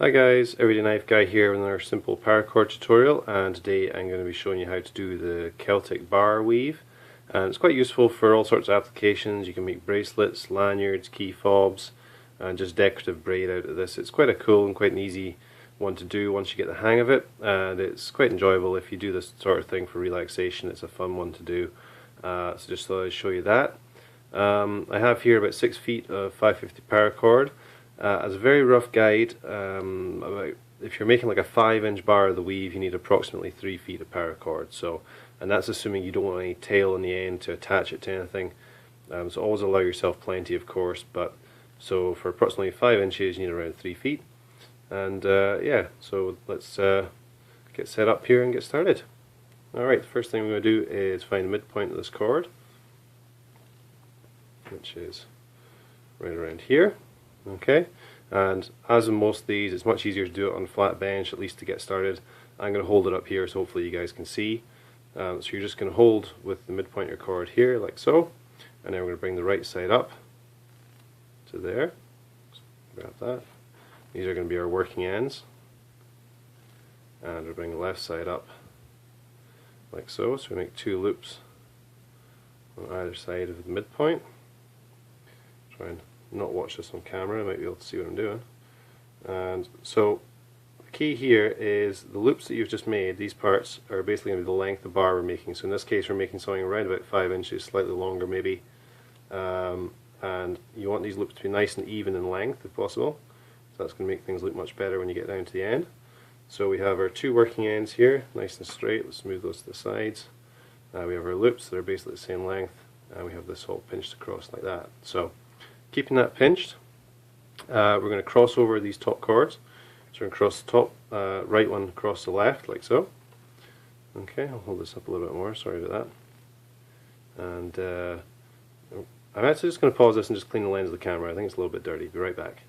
Hi guys, Everyday Knife Guy here with another simple paracord tutorial, and today I'm going to be showing you how to do the Celtic Bar Weave. And it's quite useful for all sorts of applications. You can make bracelets, lanyards, key fobs, and just decorative braid out of this. It's quite a cool and quite an easy one to do once you get the hang of it, and it's quite enjoyable if you do this sort of thing for relaxation. It's a fun one to do, so just thought I'd show you that. I have here about 6 feet of 550 paracord. As a very rough guide, if you're making like a 5-inch bar of the weave, you need approximately 3 feet of paracord. So, and that's assuming you don't want any tail in the end to attach it to anything. So always allow yourself plenty, of course. But so for approximately 5 inches, you need around 3 feet. And yeah, so let's get set up here and get started. Alright, the first thing we're going to do is find the midpoint of this cord, which is right around here. Okay, and as in most of these, it's much easier to do it on a flat bench, at least to get started. I'm going to hold it up here so hopefully you guys can see. So you're just going to hold with the midpoint of your cord here, like so, and then we're going to bring the right side up to there. Grab that. These are going to be our working ends, and we'll bring the left side up like so. So we make 2 loops on either side of the midpoint. Try and not watch this on camera, I might be able to see what I'm doing. And so the key here is the loops that you've just made, these parts are basically going to be the length of the bar we're making. So in this case we're making something around about 5 inches, slightly longer maybe. And you want these loops to be nice and even in length if possible. So that's going to make things look much better when you get down to the end. So we have our 2 working ends here, nice and straight. Let's move those to the sides. We have our loops that are basically the same length, and we have this all pinched across like that. So keeping that pinched, we're going to cross over these top cords. So we're going to cross the top right one across the left, like so. Okay, I'll hold this up a little bit more, sorry about that. And I'm actually just going to pause this and just clean the lens of the camera. I think it's a little bit dirty. Be right back.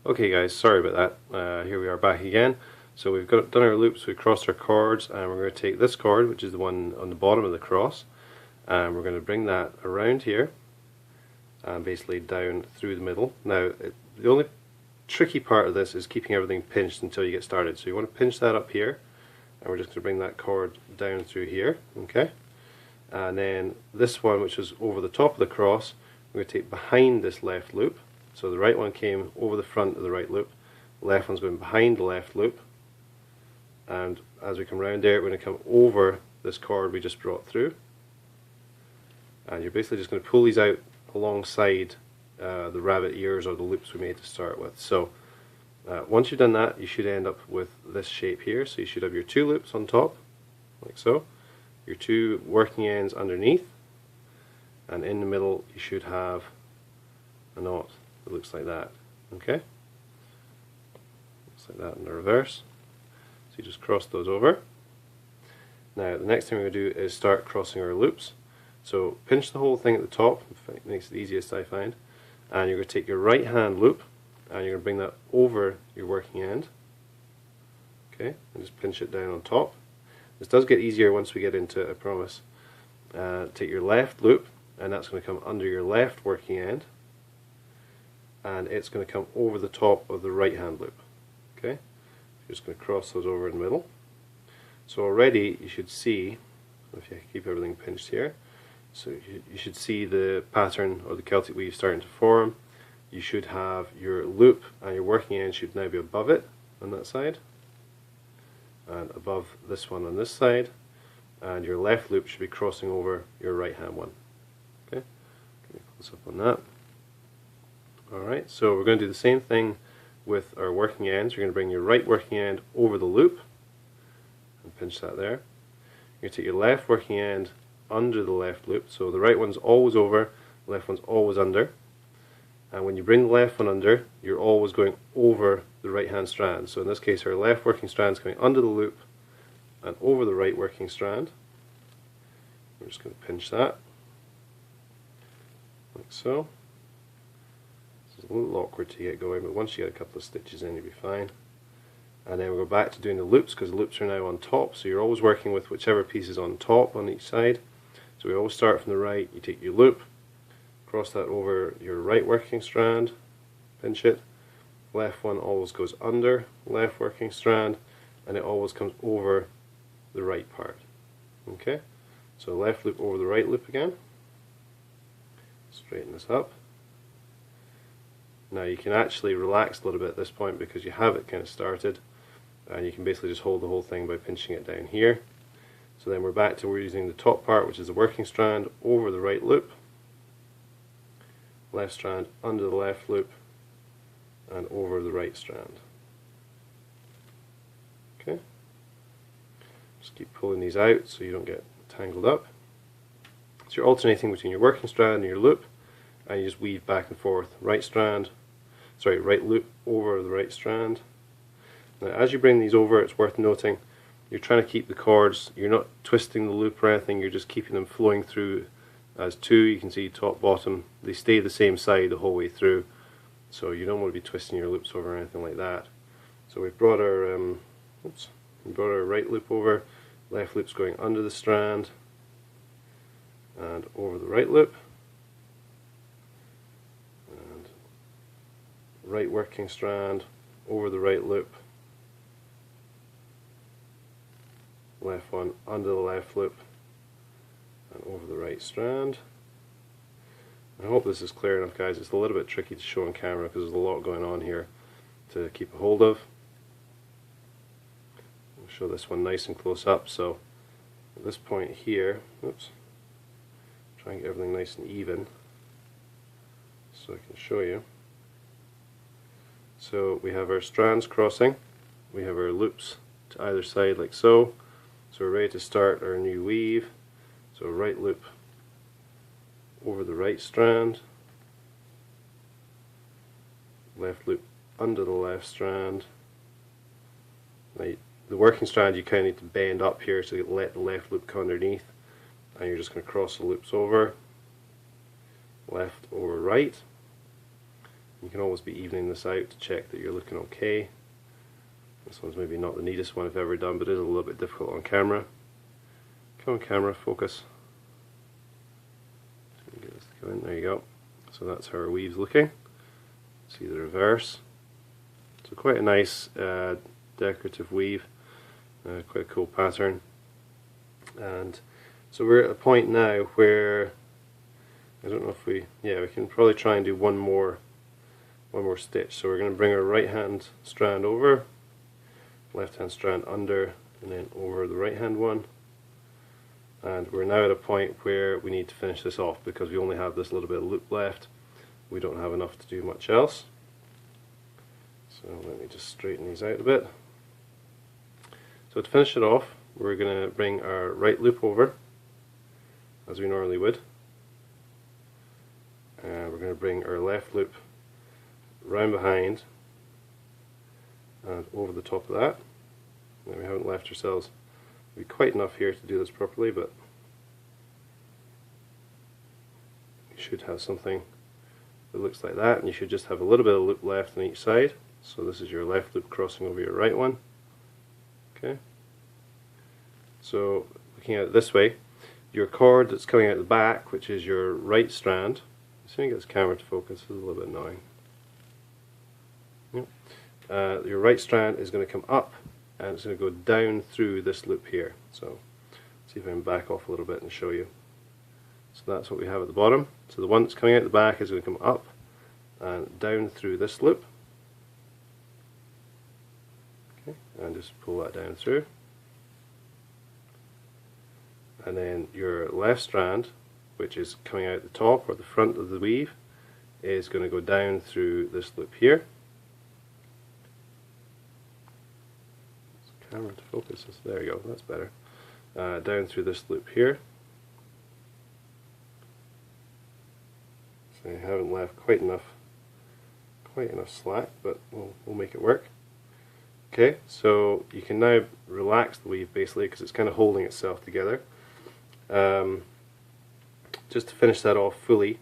Okay guys, sorry about that. Here we are back again. So we've done our loops, we've crossed our cords, and we're going to take this cord, which is the one on the bottom of the cross, and we're going to bring that around here and basically down through the middle. Now the only tricky part of this is keeping everything pinched until you get started. So you want to pinch that up here, and we're just going to bring that cord down through here, okay? And then this one, which is over the top of the cross, we're going to take behind this left loop. So the right one came over the front of the right loop, the left one's going behind the left loop, and as we come around there we're going to come over this cord we just brought through, and you're basically just going to pull these out alongside the rabbit ears or the loops we made to start with. So once you've done that, you should end up with this shape here. So you should have your 2 loops on top, like so, your 2 working ends underneath, and in the middle you should have a knot that looks like that. Okay, looks like that in the reverse. So you just cross those over. Now the next thing we're going to do is start crossing our loops. So pinch the whole thing at the top, it makes it easiest I find, and you're going to take your right hand loop and you're going to bring that over your working end, okay, and just pinch it down on top. This does get easier once we get into it, I promise. Take your left loop, and that's going to come under your left working end, and it's going to come over the top of the right hand loop. Okay, you're just going to cross those over in the middle. So already you should see, if you keep everything pinched here, so you should see the pattern or the Celtic weave starting to form. You should have your loop and your working end should now be above it on that side, and above this one on this side, and your left loop should be crossing over your right hand one. Okay, get me close up on that. Alright, so we're going to do the same thing with our working ends. You're going to bring your right working end over the loop and pinch that there. You're going to take your left working end under the left loop, so the right one's always over, the left one's always under, and when you bring the left one under, you're always going over the right hand strand. So in this case our left working strand is going under the loop and over the right working strand. We're just going to pinch that like so. It's a little awkward to get going, but once you get a couple of stitches in you'll be fine. And then we'll go back to doing the loops, because the loops are now on top, so you're always working with whichever piece is on top on each side. So we always start from the right, you take your loop, cross that over your right working strand, pinch it, left one always goes under left working strand, and it always comes over the right part. Okay, so left loop over the right loop again. Straighten this up. Now you can actually relax a little bit at this point because you have it kind of started, and you can basically just hold the whole thing by pinching it down here. So then we're back to we're using the top part, which is the working strand, over the right loop, left strand under the left loop, and over the right strand. Okay, just keep pulling these out so you don't get tangled up. So you're alternating between your working strand and your loop, and you just weave back and forth, right loop over the right strand. Now as you bring these over, it's worth noting you're trying to keep the cords, you're not twisting the loop or anything, you're just keeping them flowing through as two. You can see top, bottom, they stay the same side the whole way through, so you don't want to be twisting your loops over or anything like that. So we've brought our right loop over, left loop's going under the strand and over the right loop, and right working strand over the right loop, left one under the left loop and over the right strand. I hope this is clear enough, guys. It's a little bit tricky to show on camera because there's a lot going on here to keep a hold of. I'll show this one nice and close up. So at this point here, oops, try and get everything nice and even so I can show you. So we have our strands crossing, we have our loops to either side like so. So we're ready to start our new weave. So right loop over the right strand, left loop under the left strand. Now the working strand you kind of need to bend up here to let the left loop come underneath, and you're just going to cross the loops over, left over right. You can always be evening this out to check that you're looking okay. This one's maybe not the neatest one I've ever done, but it is a little bit difficult on camera. Come on camera, focus. Get this to go in. There you go. So that's how our weave's looking. See the reverse. So quite a nice decorative weave, quite a cool pattern. And so we're at a point now where I don't know if we can probably try and do one more stitch. So we're going to bring our right hand strand over, left hand strand under, and then over the right hand one. And we're now at a point where we need to finish this off because we only have this little bit of loop left. We don't have enough to do much else. So let me just straighten these out a bit. So to finish it off, we're going to bring our right loop over as we normally would. And we're going to bring our left loop round behind and over the top of that. Now we haven't left ourselves be quite enough here to do this properly, but you should have something that looks like that, and you should just have a little bit of loop left on each side. So this is your left loop crossing over your right one. Okay. So looking at it this way, your cord that's coming out the back, which is your right strand, as soon as I get this camera to focus, this is a little bit annoying. Yep. Your right strand is going to come up, and it's going to go down through this loop here. So see if I can back off a little bit and show you. So that's what we have at the bottom. So the one that's coming out the back is going to come up and down through this loop. Okay, and just pull that down through. And then your left strand, which is coming out the top or the front of the weave, is going to go down through this loop here. Camera to focus this. There you go, that's better. Down through this loop here. So you haven't left quite enough slack, but we'll make it work. Okay, so you can now relax the weave basically because it's kind of holding itself together. Just to finish that off fully,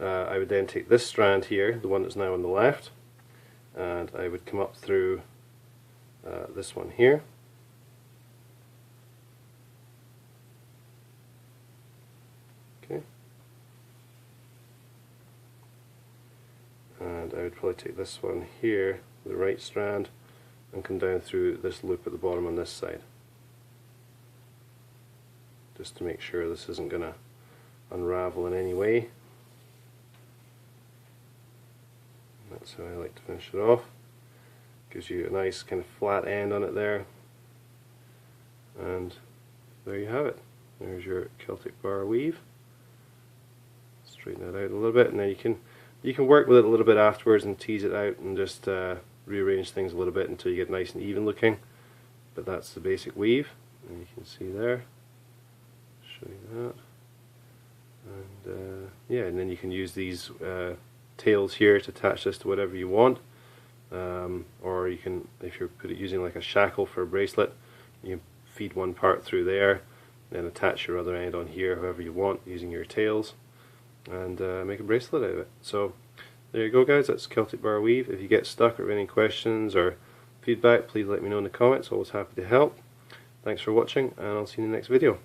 I would then take this strand here, the one that's now on the left, and I would come up through this one here. Okay. and I would probably take this one here, the right strand, and come down through this loop at the bottom on this side, just to make sure this isn't going to unravel in any way. That's how I like to finish it off. Gives you a nice kind of flat end on it there, and there you have it. There's your Celtic Bar Weave. Straighten that out a little bit, and then you can work with it a little bit afterwards and tease it out and just rearrange things a little bit until you get nice and even looking. But that's the basic weave, and you can see there. Show you that. And yeah, and then you can use these tails here to attach this to whatever you want. Or you can, if you're using like a shackle for a bracelet, you can feed one part through there, then attach your other end on here however you want using your tails, and make a bracelet out of it. So there you go guys, that's Celtic Bar Weave. If you get stuck or have any questions or feedback, please let me know in the comments. Always happy to help. Thanks for watching, and I'll see you in the next video.